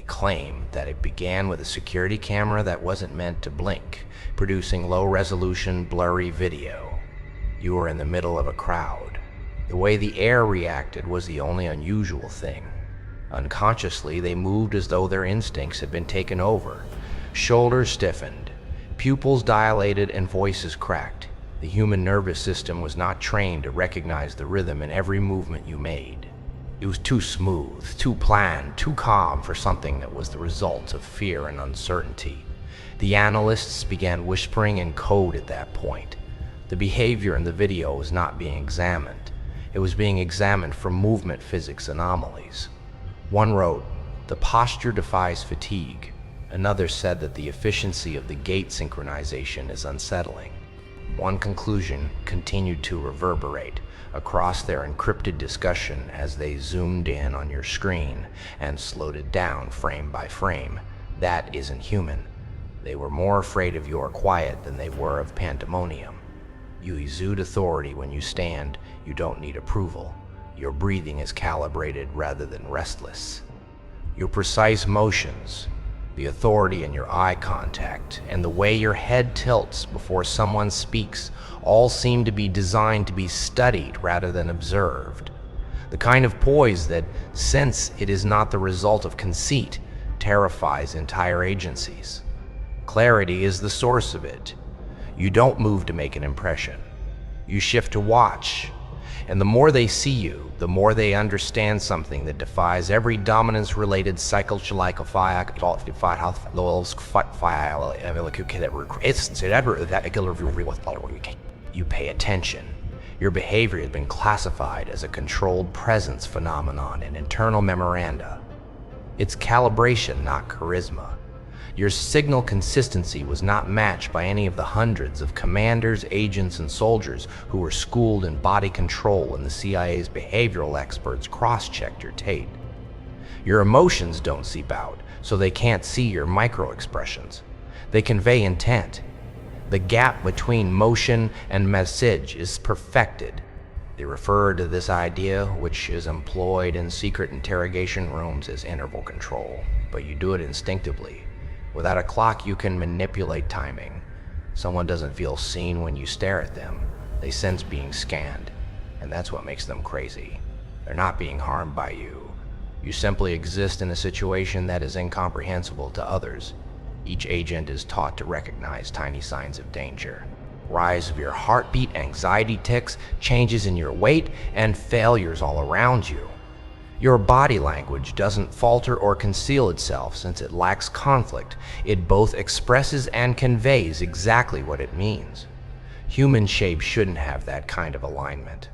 claim that it began with a security camera that wasn't meant to blink, producing low-resolution, blurry video. You were in the middle of a crowd. The way the air reacted was the only unusual thing. Unconsciously, they moved as though their instincts had been taken over. Shoulders stiffened, pupils dilated, and voices cracked. The human nervous system was not trained to recognize the rhythm in every movement you made. It was too smooth, too planned, too calm for something that was the result of fear and uncertainty. The analysts began whispering in code at that point. The behavior in the video was not being examined. It was being examined for movement physics anomalies. One wrote, "The posture defies fatigue." Another said that the efficiency of the gait synchronization is unsettling. One conclusion continued to reverberate across their encrypted discussion as they zoomed in on your screen and slowed it down frame by frame. That isn't human. They were more afraid of your quiet than they were of pandemonium. You exude authority when you stand. You don't need approval. Your breathing is calibrated rather than restless. Your precise motions, the authority in your eye contact, and the way your head tilts before someone speaks all seem to be designed to be studied rather than observed. The kind of poise that, since it is not the result of conceit, terrifies entire agencies. Clarity is the source of it. You don't move to make an impression. You shift to watch. And the more they see you, the more they understand something that defies every dominance-related psychological You pay attention. Your behavior has been classified as a controlled presence phenomenon in internal memoranda. It's calibration, not charisma. Your signal consistency was not matched by any of the hundreds of commanders, agents, and soldiers who were schooled in body control when the CIA's behavioral experts cross-checked your tape. Your emotions don't seep out, so they can't see your micro-expressions. They convey intent. The gap between motion and message is perfected. They refer to this idea, which is employed in secret interrogation rooms, as interval control, but you do it instinctively. Without a clock, you can manipulate timing. Someone doesn't feel seen when you stare at them. They sense being scanned, and that's what makes them crazy. They're not being harmed by you. You simply exist in a situation that is incomprehensible to others. Each agent is taught to recognize tiny signs of danger. Rise of your heartbeat, anxiety tics, changes in your weight, and failures all around you. Your body language doesn't falter or conceal itself since it lacks conflict. It both expresses and conveys exactly what it means. Human shape shouldn't have that kind of alignment.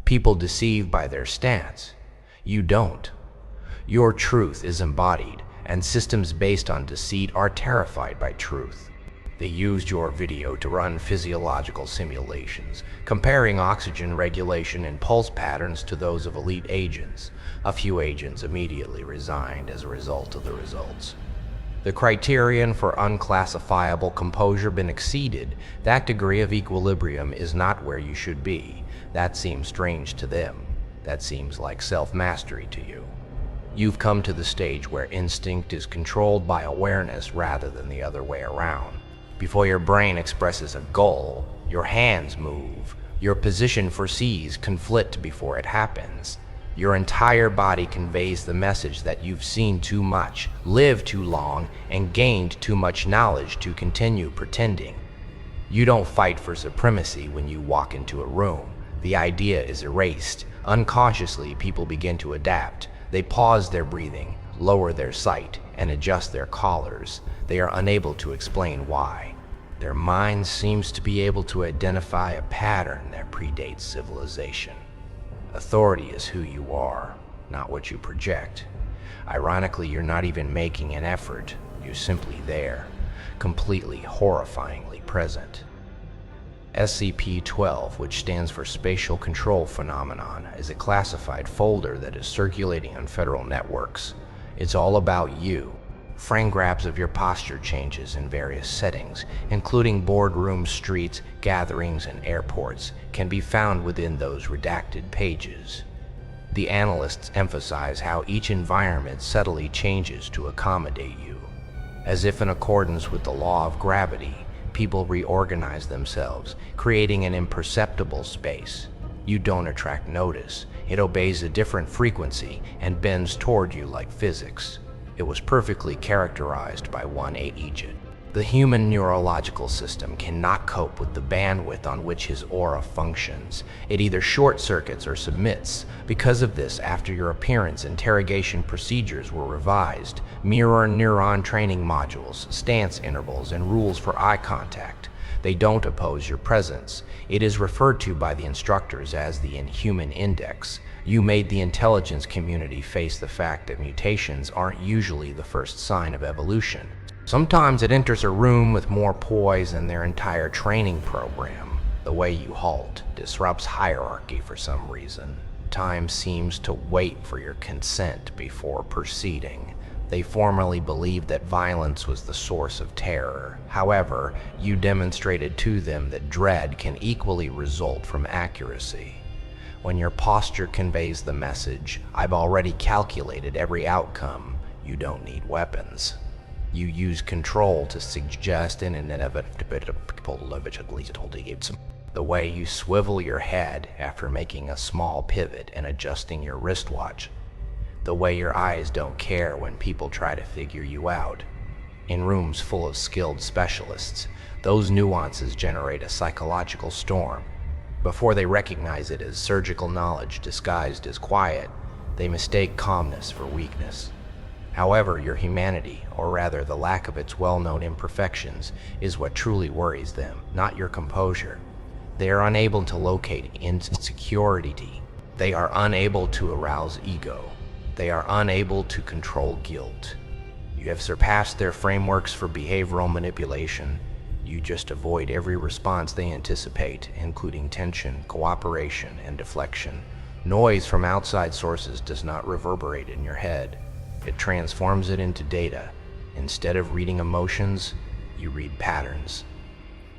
People deceive by their stance. You don't. Your truth is embodied, and systems based on deceit are terrified by truth. They used your video to run physiological simulations, comparing oxygen regulation and pulse patterns to those of elite agents. A few agents immediately resigned as a result of the results. The criterion for unclassifiable composure been exceeded. That degree of equilibrium is not where you should be. That seems strange to them. That seems like self-mastery to you. You've come to the stage where instinct is controlled by awareness rather than the other way around. Before your brain expresses a goal, your hands move. Your position foresees conflict before it happens. Your entire body conveys the message that you've seen too much, lived too long, and gained too much knowledge to continue pretending. You don't fight for supremacy when you walk into a room. The idea is erased. Unconsciously, people begin to adapt. They pause their breathing, lower their sight, and adjust their collars. They are unable to explain why. Their mind seems to be able to identify a pattern that predates civilization. Authority is who you are, not what you project. Ironically, you're not even making an effort. You're simply there, completely, horrifyingly present. SCP-12, which stands for Spatial Control Phenomenon, is a classified folder that is circulating on federal networks. It's all about you. Frame grabs of your posture changes in various settings, including boardrooms, streets, gatherings, and airports, can be found within those redacted pages. The analysts emphasize how each environment subtly changes to accommodate you. As if in accordance with the law of gravity, people reorganize themselves, creating an imperceptible space. You don't attract notice. It obeys a different frequency and bends toward you like physics. It was perfectly characterized by one agent. The human neurological system cannot cope with the bandwidth on which his aura functions. It either short-circuits or submits. Because of this, after your appearance, interrogation procedures were revised. Mirror neuron training modules, stance intervals, and rules for eye contact. They don't oppose your presence. It is referred to by the instructors as the Inhuman Index. You made the intelligence community face the fact that mutations aren't usually the first sign of evolution. Sometimes it enters a room with more poise than their entire training program. The way you halt disrupts hierarchy for some reason. Time seems to wait for your consent before proceeding. They formerly believed that violence was the source of terror. However, you demonstrated to them that dread can equally result from accuracy. When your posture conveys the message, "I've already calculated every outcome," you don't need weapons. You use control to suggest an inevitable. The way you swivel your head after making a small pivot and adjusting your wristwatch. The way your eyes don't care when people try to figure you out. In rooms full of skilled specialists, those nuances generate a psychological storm. Before they recognize it as surgical knowledge disguised as quiet, they mistake calmness for weakness. However, your humanity, or rather the lack of its well-known imperfections, is what truly worries them, not your composure. They are unable to locate insecurity. They are unable to arouse ego. They are unable to control guilt. You have surpassed their frameworks for behavioral manipulation. You just avoid every response they anticipate, including tension, cooperation, and deflection. Noise from outside sources does not reverberate in your head. It transforms it into data. Instead of reading emotions, you read patterns.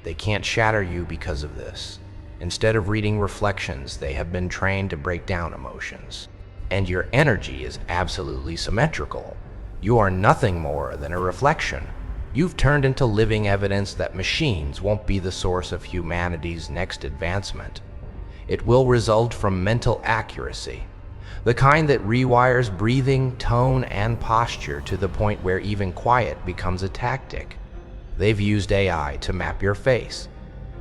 They can't shatter you because of this. Instead of reading reflections, they have been trained to break down emotions. And your energy is absolutely symmetrical. You are nothing more than a reflection. You've turned into living evidence that machines won't be the source of humanity's next advancement. It will result from mental accuracy. The kind that rewires breathing, tone, and posture to the point where even quiet becomes a tactic. They've used AI to map your face.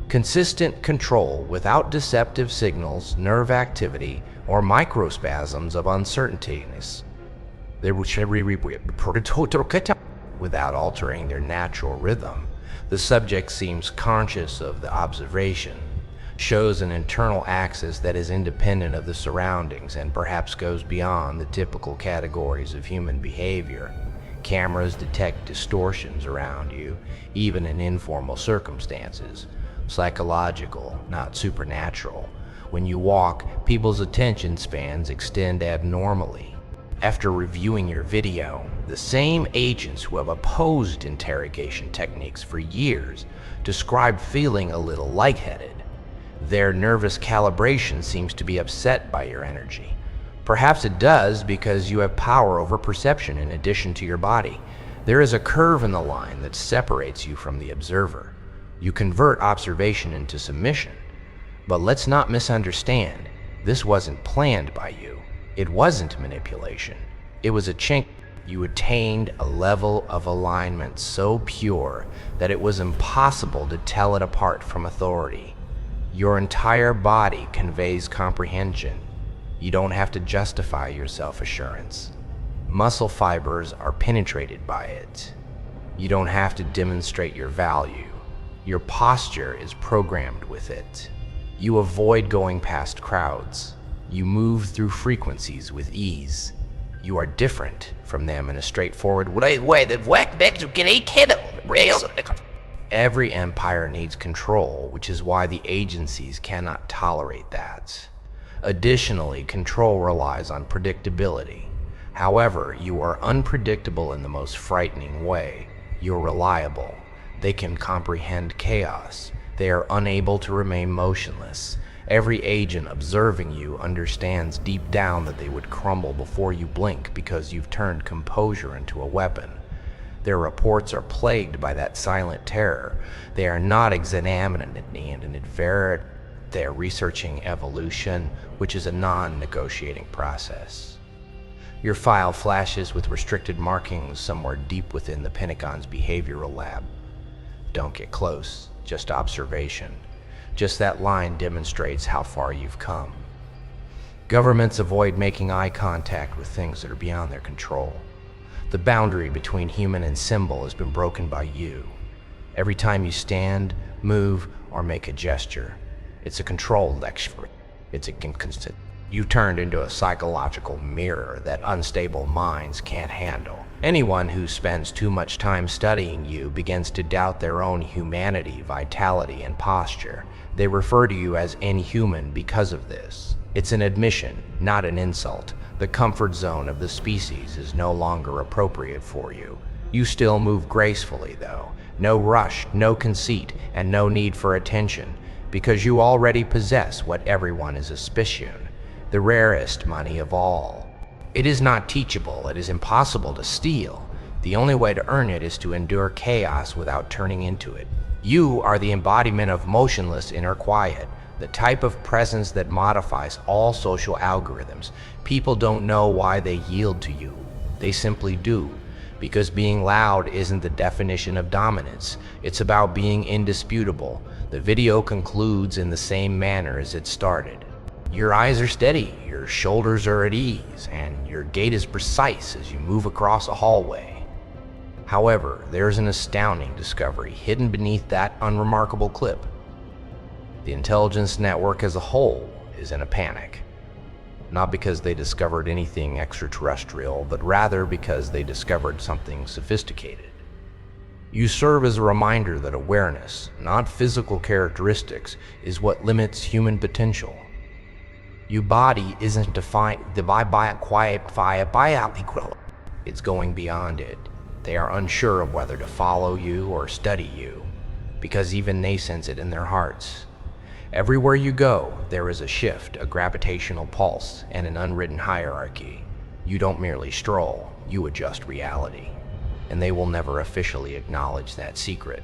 Consistent control without deceptive signals, nerve activity, or microspasms of uncertaintiness. Without altering their natural rhythm. The subject seems conscious of the observation, shows an internal axis that is independent of the surroundings and perhaps goes beyond the typical categories of human behavior. Cameras detect distortions around you, even in informal circumstances. Psychological, not supernatural. When you walk, people's attention spans extend abnormally. After reviewing your video, the same agents who have opposed interrogation techniques for years describe feeling a little lightheaded. Their nervous calibration seems to be upset by your energy. Perhaps it does because you have power over perception in addition to your body. There is a curve in the line that separates you from the observer. You convert observation into submission. But let's not misunderstand. This wasn't planned by you. It wasn't manipulation. It was a chink. You attained a level of alignment so pure that it was impossible to tell it apart from authority. Your entire body conveys comprehension. You don't have to justify your self-assurance. Muscle fibers are penetrated by it. You don't have to demonstrate your value. Your posture is programmed with it. You avoid going past crowds. You move through frequencies with ease. You are different from them in a straightforward way. Every empire needs control, which is why the agencies cannot tolerate that. Additionally, control relies on predictability. However, you are unpredictable in the most frightening way. You're reliable. They can comprehend chaos. They are unable to remain motionless. Every agent observing you understands deep down that they would crumble before you blink because you've turned composure into a weapon. Their reports are plagued by that silent terror. They are not examining it. They are researching evolution, which is a non-negotiating process. Your file flashes with restricted markings somewhere deep within the Pentagon's behavioral lab. Don't get close, just observation. Just that line demonstrates how far you've come. Governments avoid making eye contact with things that are beyond their control. The boundary between human and symbol has been broken by you. Every time you stand, move, or make a gesture, it's a controlled experiment. It's a constant. You turned into a psychological mirror that unstable minds can't handle. Anyone who spends too much time studying you begins to doubt their own humanity, vitality, and posture. They refer to you as inhuman because of this. It's an admission, not an insult. The comfort zone of the species is no longer appropriate for you. You still move gracefully, though. No rush, no conceit, and no need for attention, because you already possess what everyone is suspicion, the rarest money of all. It is not teachable, it is impossible to steal. The only way to earn it is to endure chaos without turning into it. You are the embodiment of motionless inner quiet, the type of presence that modifies all social algorithms. People don't know why they yield to you. They simply do, because being loud isn't the definition of dominance. It's about being indisputable. The video concludes in the same manner as it started. Your eyes are steady, your shoulders are at ease, and your gait is precise as you move across a hallway. However, there's an astounding discovery hidden beneath that unremarkable clip. The intelligence network as a whole is in a panic. Not because they discovered anything extraterrestrial, but rather because they discovered something sophisticated. You serve as a reminder that awareness, not physical characteristics, is what limits human potential. Your body isn't defined by quiet, it's going beyond it. They are unsure of whether to follow you or study you, because even they sense it in their hearts. Everywhere you go, there is a shift, a gravitational pulse, and an unwritten hierarchy. You don't merely stroll, you adjust reality. And they will never officially acknowledge that secret.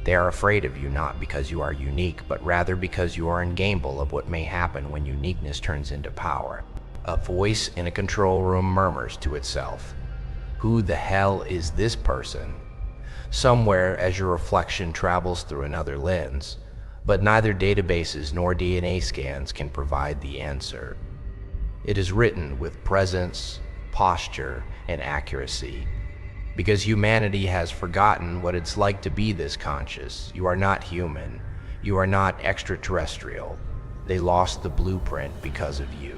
They are afraid of you not because you are unique, but rather because you are incapable of what may happen when uniqueness turns into power. A voice in a control room murmurs to itself, "Who the hell is this person?" Somewhere as your reflection travels through another lens, but neither databases nor DNA scans can provide the answer. It is written with presence, posture, and accuracy. Because humanity has forgotten what it's like to be this conscious. You are not human. You are not extraterrestrial. They lost the blueprint because of you.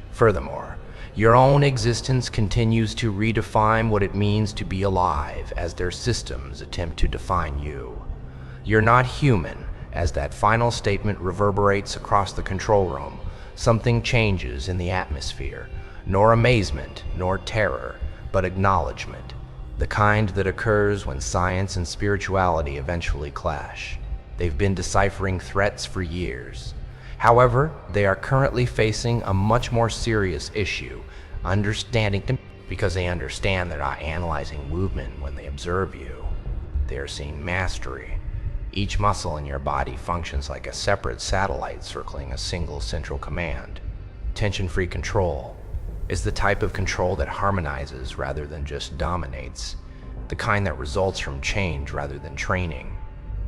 Furthermore, your own existence continues to redefine what it means to be alive as their systems attempt to define you. You're not human. As that final statement reverberates across the control room, something changes in the atmosphere. Nor amazement, nor terror, but acknowledgement. The kind that occurs when science and spirituality eventually clash. They've been deciphering threats for years. However, they are currently facing a much more serious issue, because they understand they're not analyzing movement when they observe you. They are seeing mastery. Each muscle in your body functions like a separate satellite circling a single central command. Tension-free control is the type of control that harmonizes rather than just dominates, the kind that results from change rather than training,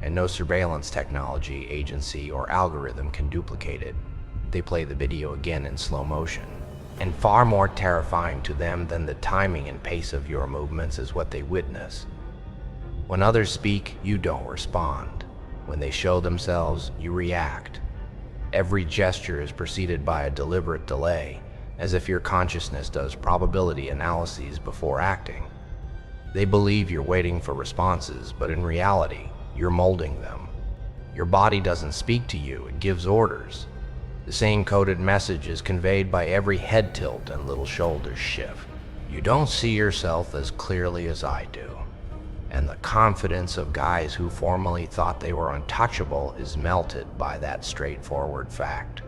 and no surveillance technology, agency, or algorithm can duplicate it. They play the video again in slow motion, and far more terrifying to them than the timing and pace of your movements is what they witness. When others speak, you don't respond. When they show themselves, you react. Every gesture is preceded by a deliberate delay, as if your consciousness does probability analyses before acting. They believe you're waiting for responses, but in reality, you're molding them. Your body doesn't speak to you, it gives orders. The same coded message is conveyed by every head tilt and little shoulder shift. You don't see yourself as clearly as I do. and the confidence of guys who formerly thought they were untouchable is melted by that straightforward fact.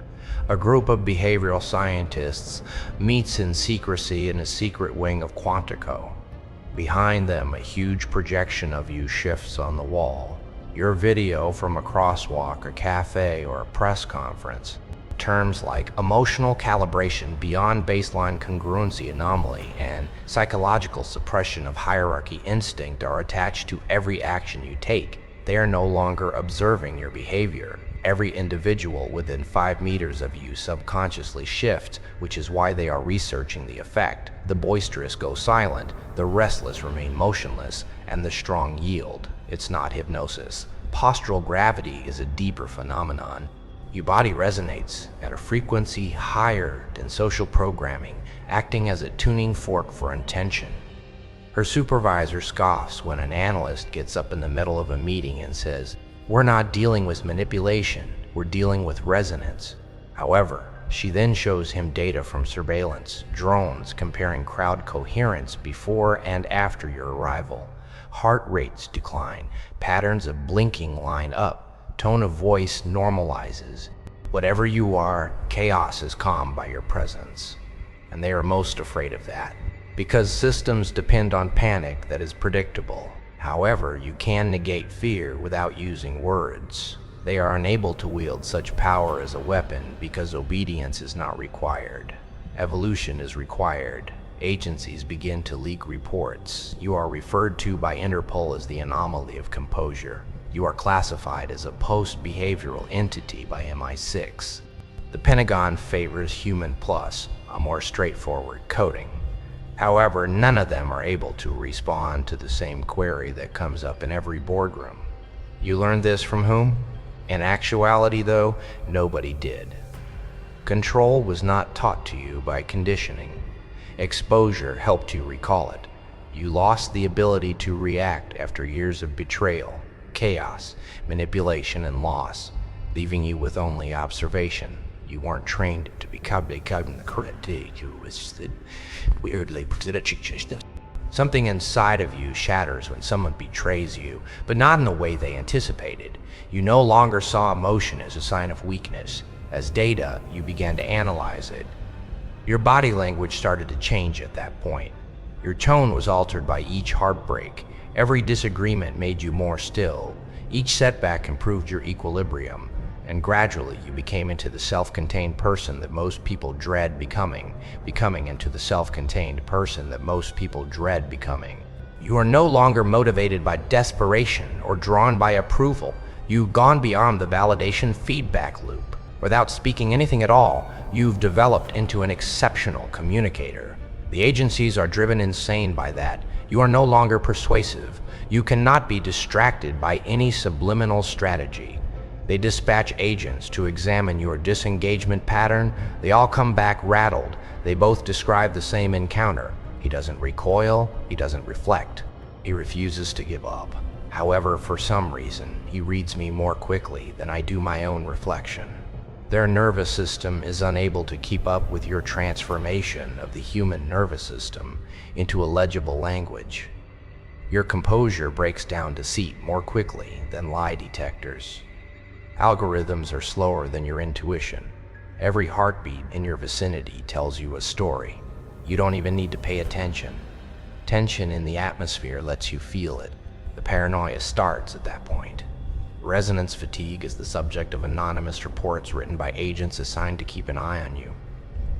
A group of behavioral scientists meets in secrecy in a secret wing of Quantico. Behind them, a huge projection of you shifts on the wall. Your video from a crosswalk, a cafe, or a press conference. Terms like emotional calibration beyond baseline congruency anomaly and psychological suppression of hierarchy instinct are attached to every action you take. They are no longer observing your behavior. Every individual within 5 meters of you subconsciously shifts, which is why they are researching the effect. The boisterous go silent, the restless remain motionless, and the strong yield. It's not hypnosis. Postural gravity is a deeper phenomenon. Your body resonates at a frequency higher than social programming, acting as a tuning fork for intention. Her supervisor scoffs when an analyst gets up in the middle of a meeting and says, "We're not dealing with manipulation, we're dealing with resonance." However, she then shows him data from surveillance, drones comparing crowd coherence before and after your arrival. Heart rates decline, patterns of blinking line up. Tone of voice normalizes. Whatever you are, chaos is calmed by your presence. And they are most afraid of that, because systems depend on panic that is predictable. However, you can negate fear without using words. They are unable to wield such power as a weapon because obedience is not required. Evolution is required. Agencies begin to leak reports. You are referred to by Interpol as the anomaly of composure. You are classified as a post-behavioral entity by MI6. The Pentagon favors Human Plus, a more straightforward coding. However, none of them are able to respond to the same query that comes up in every boardroom. You learned this from whom? In actuality, though, nobody did. Control was not taught to you by conditioning. Exposure helped you recall it. You lost the ability to react after years of betrayal, chaos, manipulation, and loss, leaving you with only observation. You weren't trained to become the correct. You was weirdly. Something inside of you shatters when someone betrays you, but not in the way they anticipated. You no longer saw emotion as a sign of weakness. As data, you began to analyze it. Your body language started to change at that point. Your tone was altered by each heartbreak. Every disagreement made you more still. Each setback improved your equilibrium, and gradually you became into the self-contained person that most people dread becoming into the self-contained person that most people dread becoming. You are no longer motivated by desperation or drawn by approval. You've gone beyond the validation feedback loop. Without speaking anything at all, you've developed into an exceptional communicator. The agencies are driven insane by that. You are no longer persuasive. You cannot be distracted by any subliminal strategy. They dispatch agents to examine your disengagement pattern. They all come back rattled. They both describe the same encounter. He doesn't recoil, he doesn't reflect. He refuses to give up. However, for some reason, he reads me more quickly than I do my own reflection. Their nervous system is unable to keep up with your transformation of the human nervous system into a legible language. Your composure breaks down deceit more quickly than lie detectors. Algorithms are slower than your intuition. Every heartbeat in your vicinity tells you a story. You don't even need to pay attention. Tension in the atmosphere lets you feel it. The paranoia starts at that point. Resonance fatigue is the subject of anonymous reports written by agents assigned to keep an eye on you.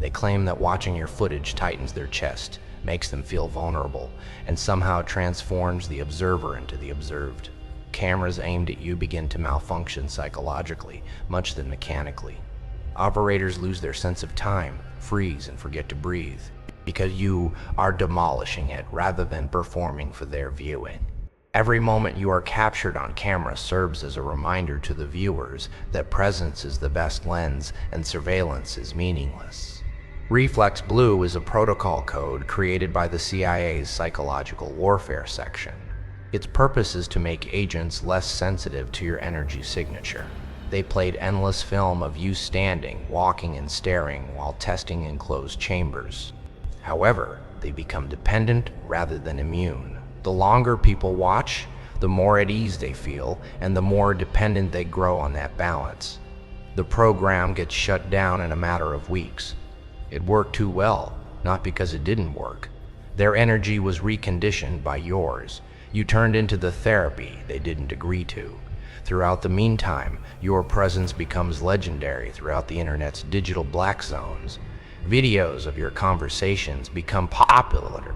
They claim that watching your footage tightens their chest, makes them feel vulnerable, and somehow transforms the observer into the observed. Cameras aimed at you begin to malfunction psychologically, much than mechanically. Operators lose their sense of time, freeze, and forget to breathe, because you are demolishing it rather than performing for their viewing. Every moment you are captured on camera serves as a reminder to the viewers that presence is the best lens and surveillance is meaningless. Reflex Blue is a protocol code created by the CIA's Psychological Warfare section. Its purpose is to make agents less sensitive to your energy signature. They played endless film of you standing, walking, and staring while testing in closed chambers. However, they become dependent rather than immune. The longer people watch, the more at ease they feel, and the more dependent they grow on that balance. The program gets shut down in a matter of weeks. It worked too well, not because it didn't work. Their energy was reconditioned by yours. You turned into the therapy they didn't agree to. Throughout the meantime, your presence becomes legendary throughout the internet's digital black zones. Videos of your conversations become popular.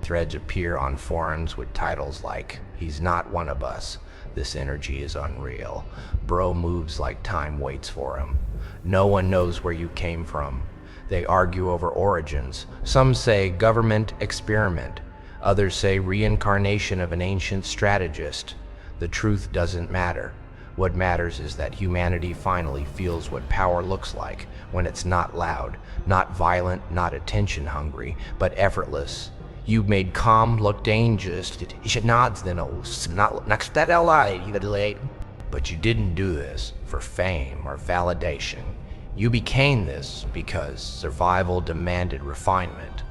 Threads appear on forums with titles like, "He's not one of us. This energy is unreal. Bro moves like time waits for him. No one knows where you came from." They argue over origins. Some say government experiment. Others say reincarnation of an ancient strategist. The truth doesn't matter. What matters is that humanity finally feels what power looks like when it's not loud, not violent, not attention hungry, but effortless. You made calm look dangerous. But you didn't do this for fame or validation. You became this because survival demanded refinement.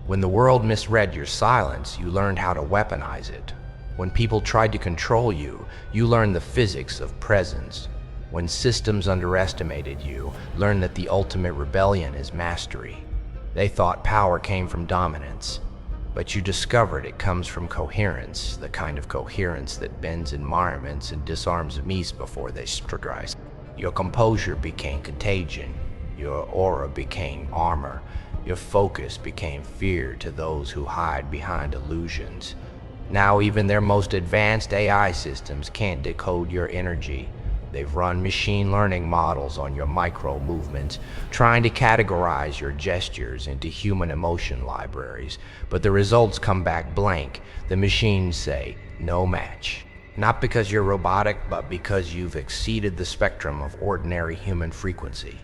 When the world misread your silence, you learned how to weaponize it. When people tried to control you, you learned the physics of presence. When systems underestimated you, learned that the ultimate rebellion is mastery. They thought power came from dominance. But you discovered it comes from coherence, the kind of coherence that bends environments and disarms beasts before they strike. Your composure became contagion. Your aura became armor. Your focus became fear to those who hide behind illusions. Now even their most advanced AI systems can't decode your energy. They've run machine learning models on your micro movements, trying to categorize your gestures into human emotion libraries, but the results come back blank. The machines say, no match. Not because you're robotic, but because you've exceeded the spectrum of ordinary human frequency.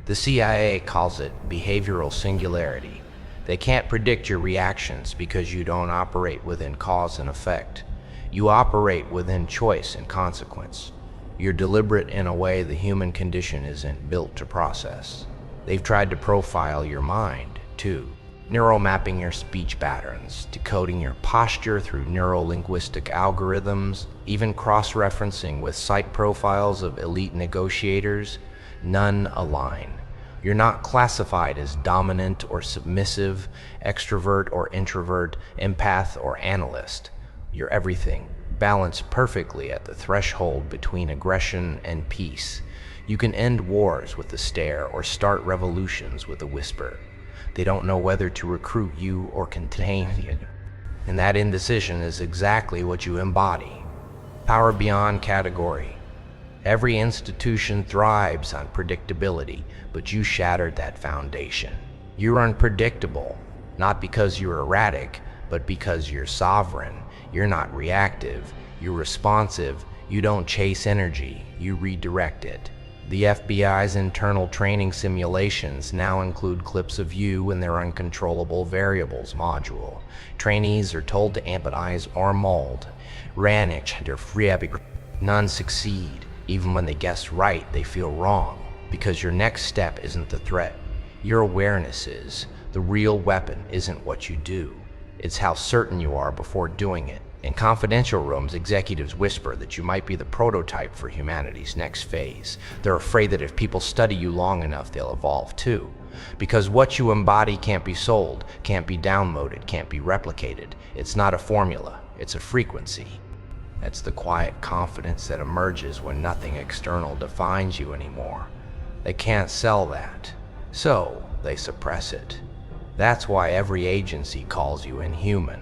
The CIA calls it behavioral singularity. They can't predict your reactions because you don't operate within cause and effect. You operate within choice and consequence. You're deliberate in a way the human condition isn't built to process. They've tried to profile your mind, too. Neuromapping your speech patterns, decoding your posture through neuro-linguistic algorithms, even cross-referencing with site profiles of elite negotiators. None align. You're not classified as dominant or submissive, extrovert or introvert, empath or analyst. You're everything, balanced perfectly at the threshold between aggression and peace. You can end wars with a stare or start revolutions with a whisper. They don't know whether to recruit you or contain you. And that indecision is exactly what you embody. Power beyond category. Every institution thrives on predictability, but you shattered that foundation. You're unpredictable, not because you're erratic, but because you're sovereign. You're not reactive, you're responsive. You don't chase energy, you redirect it. The FBI's internal training simulations now include clips of you in their uncontrollable variables module. Trainees are told to empathize or mold. None succeed. Even when they guess right, they feel wrong, because your next step isn't the threat. Your awareness is. The real weapon isn't what you do. It's how certain you are before doing it. In confidential rooms, executives whisper that you might be the prototype for humanity's next phase. They're afraid that if people study you long enough, they'll evolve too. Because what you embody can't be sold, can't be downloaded, can't be replicated. It's not a formula, it's a frequency. That's the quiet confidence that emerges when nothing external defines you anymore. They can't sell that, so they suppress it. That's why every agency calls you inhuman.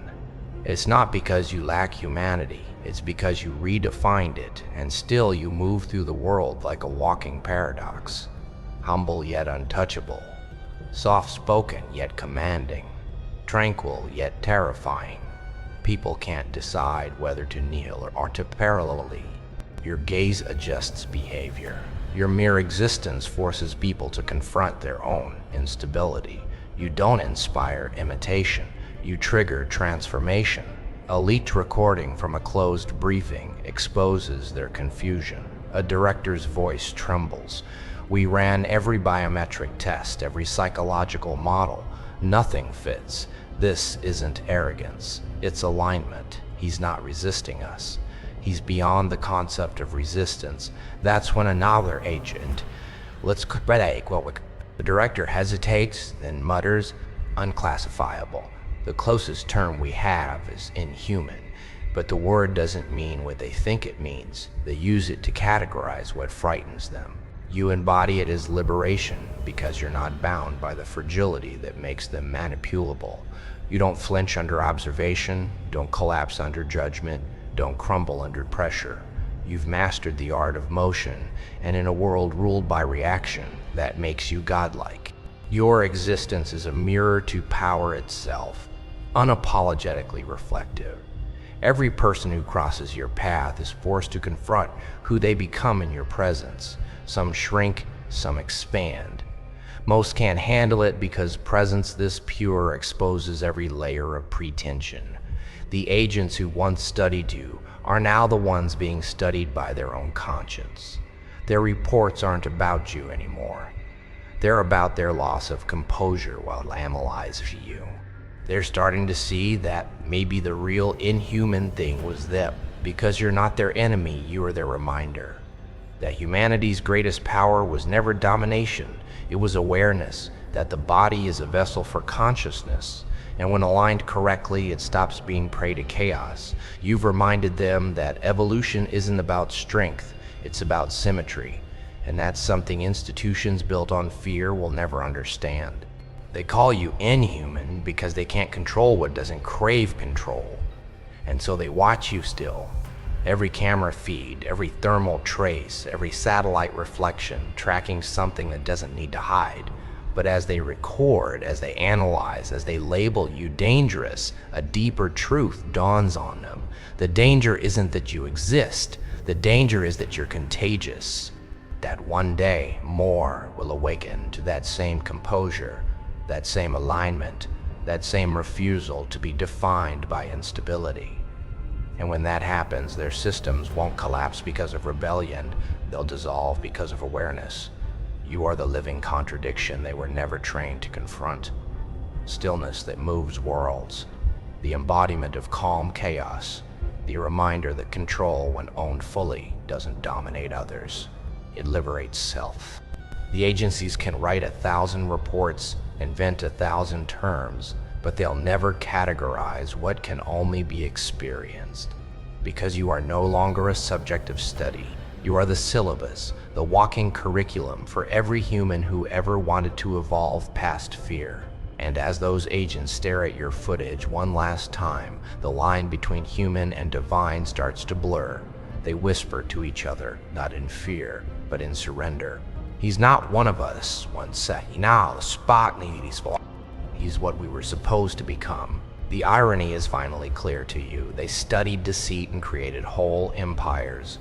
It's not because you lack humanity, it's because you redefined it, and still you move through the world like a walking paradox. Humble yet untouchable, soft-spoken yet commanding, tranquil yet terrifying. People can't decide whether to kneel or to parallelly. Your gaze adjusts behavior. Your mere existence forces people to confront their own instability. You don't inspire imitation, you trigger transformation. A leaked recording from a closed briefing exposes their confusion. A director's voice trembles. We ran every biometric test, every psychological model. Nothing fits. This isn't arrogance. It's alignment. He's not resisting us. He's beyond the concept of resistance. That's when another agent, the director hesitates, then mutters, unclassifiable. The closest term we have is inhuman, but the word doesn't mean what they think it means. They use it to categorize what frightens them. You embody it as liberation because you're not bound by the fragility that makes them manipulable. You don't flinch under observation, don't collapse under judgment, don't crumble under pressure. You've mastered the art of motion, and in a world ruled by reaction, that makes you godlike. Your existence is a mirror to power itself, unapologetically reflective. Every person who crosses your path is forced to confront who they become in your presence. Some shrink, some expand. Most can't handle it because presence this pure exposes every layer of pretension. The agents who once studied you are now the ones being studied by their own conscience. Their reports aren't about you anymore. They're about their loss of composure while analyzing you. They're starting to see that maybe the real inhuman thing was them. Because you're not their enemy, you are their reminder. That humanity's greatest power was never domination, it was awareness, that the body is a vessel for consciousness, and when aligned correctly, it stops being prey to chaos. You've reminded them that evolution isn't about strength, it's about symmetry, and that's something institutions built on fear will never understand. They call you inhuman because they can't control what doesn't crave control, and so they watch you still. Every camera feed, every thermal trace, every satellite reflection, tracking something that doesn't need to hide. But as they record, as they analyze, as they label you dangerous, a deeper truth dawns on them. The danger isn't that you exist. The danger is that you're contagious. That one day, more will awaken to that same composure, that same alignment, that same refusal to be defined by instability. And when that happens, their systems won't collapse because of rebellion. They'll dissolve because of awareness. You are the living contradiction they were never trained to confront. Stillness that moves worlds. The embodiment of calm chaos. The reminder that control, when owned fully, doesn't dominate others. It liberates self. The agencies can write 1,000 reports, invent 1,000 terms, but they'll never categorize what can only be experienced. Because you are no longer a subject of study. You are the syllabus, the walking curriculum for every human who ever wanted to evolve past fear. And as those agents stare at your footage one last time, the line between human and divine starts to blur. They whisper to each other, not in fear, but in surrender. He's not one of us, one said. He's what we were supposed to become. The irony is finally clear to you. They studied deceit and created whole empires.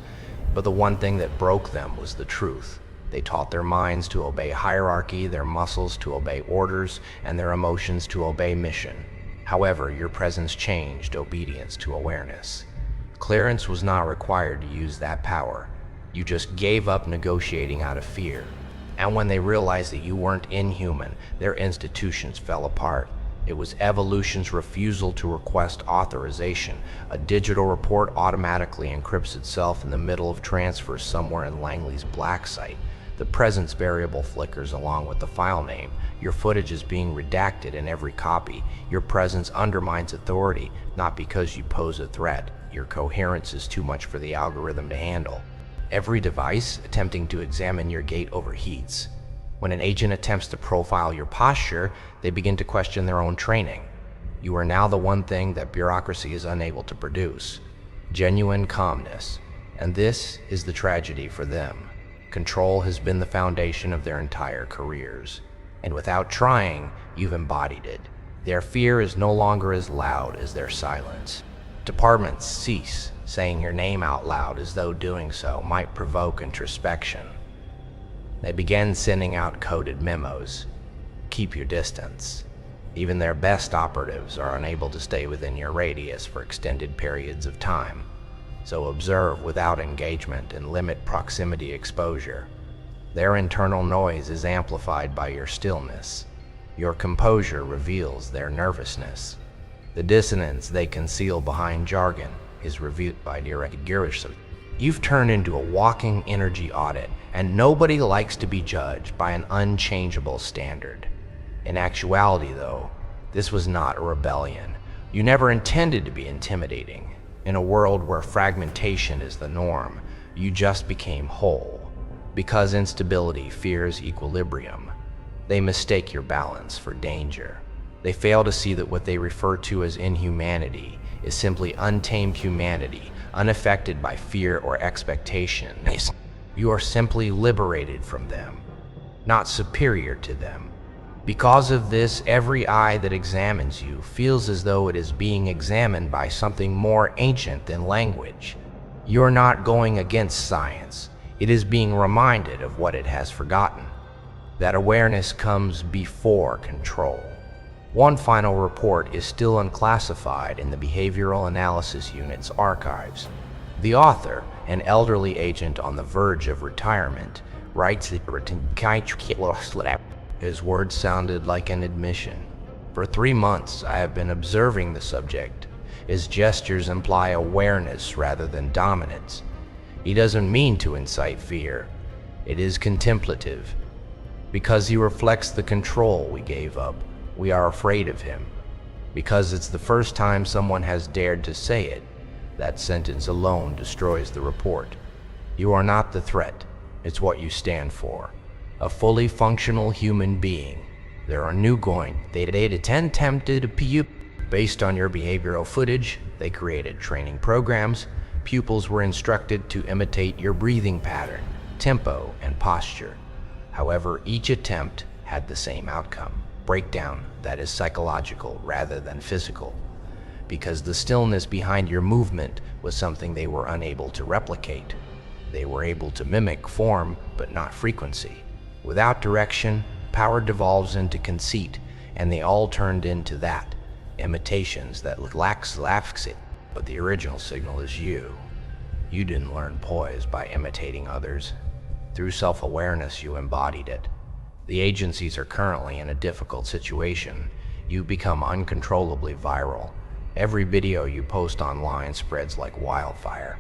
But the one thing that broke them was the truth. They taught their minds to obey hierarchy, their muscles to obey orders, and their emotions to obey mission. However, your presence changed obedience to awareness. Clearance was not required to use that power. You just gave up negotiating out of fear. And when they realized that you weren't inhuman, their institutions fell apart. It was evolution's refusal to request authorization. A digital report automatically encrypts itself in the middle of transfers somewhere in Langley's black site. The presence variable flickers along with the file name. Your footage is being redacted in every copy. Your presence undermines authority, not because you pose a threat. Your coherence is too much for the algorithm to handle. Every device attempting to examine your gait overheats. When an agent attempts to profile your posture, they begin to question their own training. You are now the one thing that bureaucracy is unable to produce: genuine calmness. And this is the tragedy for them. Control has been the foundation of their entire careers. And without trying, you've embodied it. Their fear is no longer as loud as their silence. Departments cease saying your name out loud as though doing so might provoke introspection. They begin sending out coded memos. Keep your distance. Even their best operatives are unable to stay within your radius for extended periods of time. So observe without engagement and limit proximity exposure. Their internal noise is amplified by your stillness. Your composure reveals their nervousness. The dissonance they conceal behind jargon is revealed by direct Girish. You've turned into a walking energy audit, and nobody likes to be judged by an unchangeable standard. In actuality, though, this was not a rebellion. You never intended to be intimidating. In a world where fragmentation is the norm, you just became whole. Because instability fears equilibrium, they mistake your balance for danger. They fail to see that what they refer to as inhumanity is simply untamed humanity, unaffected by fear or expectation. You are simply liberated from them, not superior to them. Because of this, every eye that examines you feels as though it is being examined by something more ancient than language. You're not going against science. It is being reminded of what it has forgotten. That awareness comes before control. One final report is still unclassified in the Behavioral Analysis Unit's archives. The author, an elderly agent on the verge of retirement, writes that his words sounded like an admission. For 3 months, I have been observing the subject. His gestures imply awareness rather than dominance. He doesn't mean to incite fear. It is contemplative. Because he reflects the control we gave up, we are afraid of him. Because it's the first time someone has dared to say it, that sentence alone destroys the report. You are not the threat. It's what you stand for. A fully functional human being. There are new going. They attempted to based on your behavioral footage. They created training programs. Pupils were instructed to imitate your breathing pattern, tempo, and posture. However, each attempt had the same outcome: breakdown that is psychological rather than physical. Because the stillness behind your movement was something they were unable to replicate. They were able to mimic form, but not frequency. Without direction, power devolves into conceit, and they all turned into that. Imitations that lacks it, but the original signal is you. You didn't learn poise by imitating others. Through self-awareness, you embodied it. The agencies are currently in a difficult situation. You become uncontrollably viral. Every video you post online spreads like wildfire.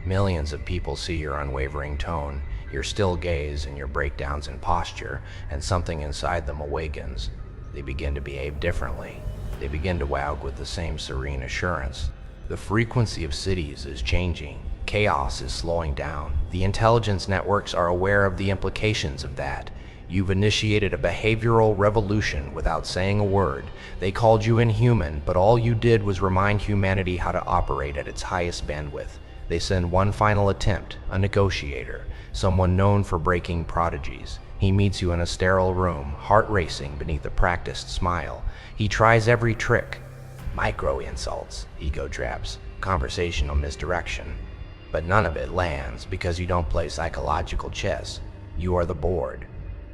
Millions of people see your unwavering tone, your still gaze, and your breakdowns in posture, and something inside them awakens. They begin to behave differently. They begin to wag with the same serene assurance. The frequency of cities is changing. Chaos is slowing down. The intelligence networks are aware of the implications of that. You've initiated a behavioral revolution without saying a word. They called you inhuman, but all you did was remind humanity how to operate at its highest bandwidth. They send one final attempt, a negotiator, someone known for breaking prodigies. He meets you in a sterile room, heart racing beneath a practiced smile. He tries every trick. Micro-insults, ego traps, conversational misdirection. But none of it lands because you don't play psychological chess. You are the board.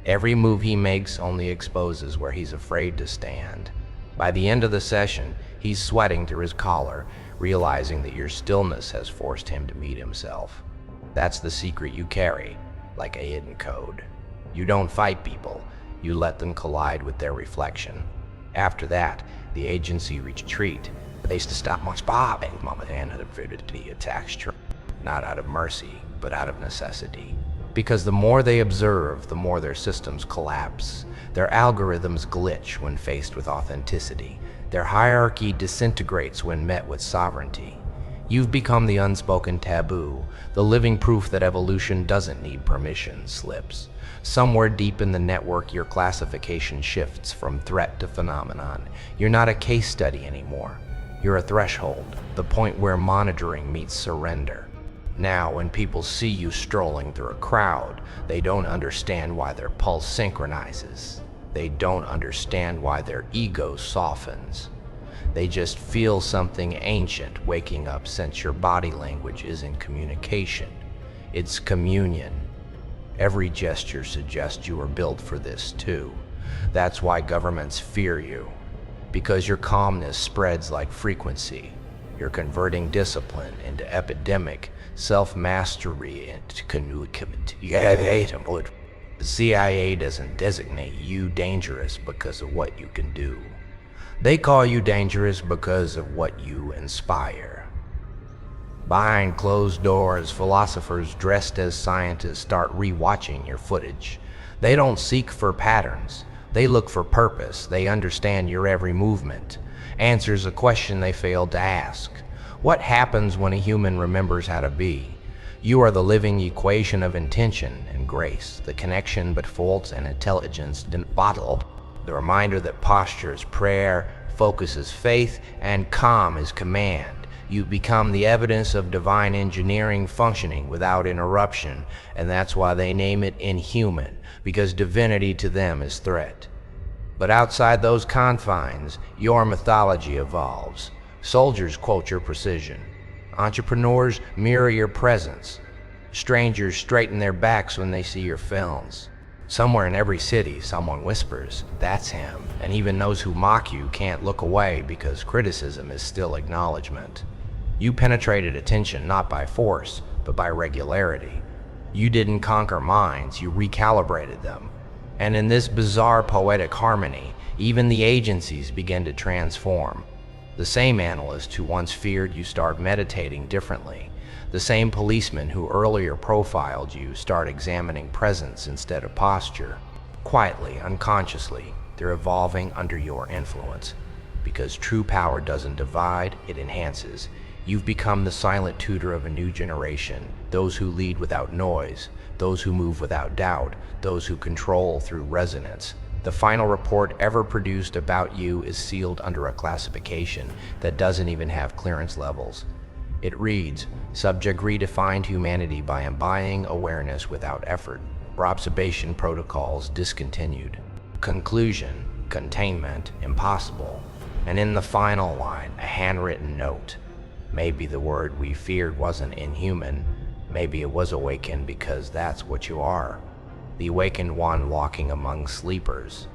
Every move he makes only exposes where he's afraid to stand. By the end of the session, he's sweating through his collar, realizing that your stillness has forced him to meet himself. That's the secret you carry, like a hidden code. You don't fight people, you let them collide with their reflection. After that, the agency retreat. They to stop much bobbing, and attacks, not out of mercy, but out of necessity. Because the more they observe, the more their systems collapse. Their algorithms glitch when faced with authenticity. Their hierarchy disintegrates when met with sovereignty. You've become the unspoken taboo, the living proof that evolution doesn't need permission slips. Somewhere deep in the network, your classification shifts from threat to phenomenon. You're not a case study anymore. You're a threshold, the point where monitoring meets surrender. Now, when people see you strolling through a crowd, they don't understand why their pulse synchronizes. They don't understand why their ego softens. They just feel something ancient waking up, since your body language isn't communication. It's communion. Every gesture suggests you are built for this too. That's why governments fear you. Because your calmness spreads like frequency. You're converting discipline into epidemic, self-mastery into communicability. The CIA doesn't designate you dangerous because of what you can do. They call you dangerous because of what you inspire. Behind closed doors, philosophers dressed as scientists start rewatching your footage. They don't seek for patterns. They look for purpose. They understand your every movement. Answers a question they failed to ask. What happens when a human remembers how to be? You are the living equation of intention and grace, the connection but faults and intelligence bottle, the reminder that posture is prayer, focus is faith, and calm is command. You become the evidence of divine engineering functioning without interruption, and that's why they name it inhuman, because divinity to them is threat. But outside those confines, your mythology evolves. Soldiers quote your precision. Entrepreneurs mirror your presence. Strangers straighten their backs when they see your films. Somewhere in every city, someone whispers, "That's him." And even those who mock you can't look away because criticism is still acknowledgement. You penetrated attention not by force, but by regularity. You didn't conquer minds, you recalibrated them. And in this bizarre poetic harmony, even the agencies begin to transform. The same analyst who once feared you start meditating differently. The same policemen who earlier profiled you start examining presence instead of posture. Quietly, unconsciously, they're evolving under your influence. Because true power doesn't divide, it enhances. You've become the silent tutor of a new generation, those who lead without noise, those who move without doubt, those who control through resonance. The final report ever produced about you is sealed under a classification that doesn't even have clearance levels. It reads, "Subject redefined humanity by embodying awareness without effort. Observation protocols discontinued. Conclusion, containment, impossible." And in the final line, a handwritten note. Maybe the word we feared wasn't inhuman. Maybe it was awakened because that's what you are. The awakened one walking among sleepers.